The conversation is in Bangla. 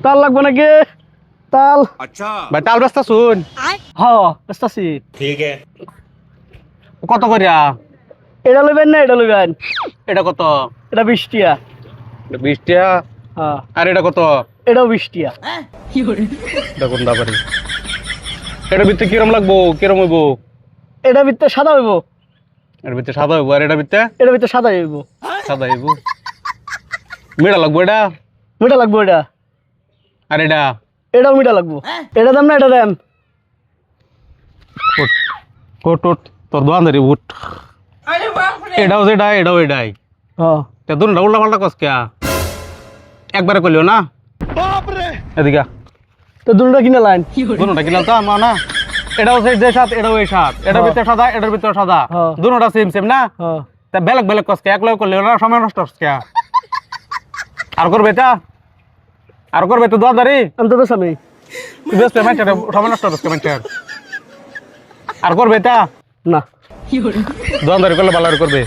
তাল লাগবে নাকি তাল? अच्छा ভাই তাল ব্যস্ত শুন হ্যাঁ আসতেছি। ठीक है। কত করিয়া এটা লইবেন না এটা লইবেন? এটা কত? এটা 20 টিয়া। 20 টাকা। হ্যাঁ আর এটা কত? এটাও 20 টিয়া। এটা কোন দাবারি? এটা ভিতরে কিরম লাগবো, কিরম হইব? এটা ভিতরে সাদা হইব। এর ভিতরে সাদা হইব আর এটা ভিতরে এটা ভিতরে সাদা হইব। সাদা হইব। মিঠা লাগবো এটা মিঠা লাগবো এটা। আর এটা এটাও মিঠা লাগবো। এটা দাম না এটা দাম? উঠ উঠ উঠ তোর দোয়ান ধরি উঠ। এটাও যেটা এটাও এটাই। হ্যাঁ তে দুটা উল্টা পাল্টা কস কে? একবারে কইলিও না। এদিকে আ। তো দুটোটা কিনে লাইন। দুটা কিনলাম তো আমার না। এটাও যে সাত এটাও এই সাত। এটার ভিতরে সাদা এটার ভিতরে সাদা। হ্যাঁ। দুটোটা সেম সেম না? হ্যাঁ তা বেলেগ বেলেগ কস কে? এক লগে করলিও না, সময় নষ্ট হস কে? আর করবে এটা? আর করবে তো দোয়াদারি? আমি তো বেসামি। তুই ব্যস্ত মাইটারে সময় নষ্ট হস কে মাইটার? আর করবে এটা? না দোয়াদারি করলে ভালো আর করবে।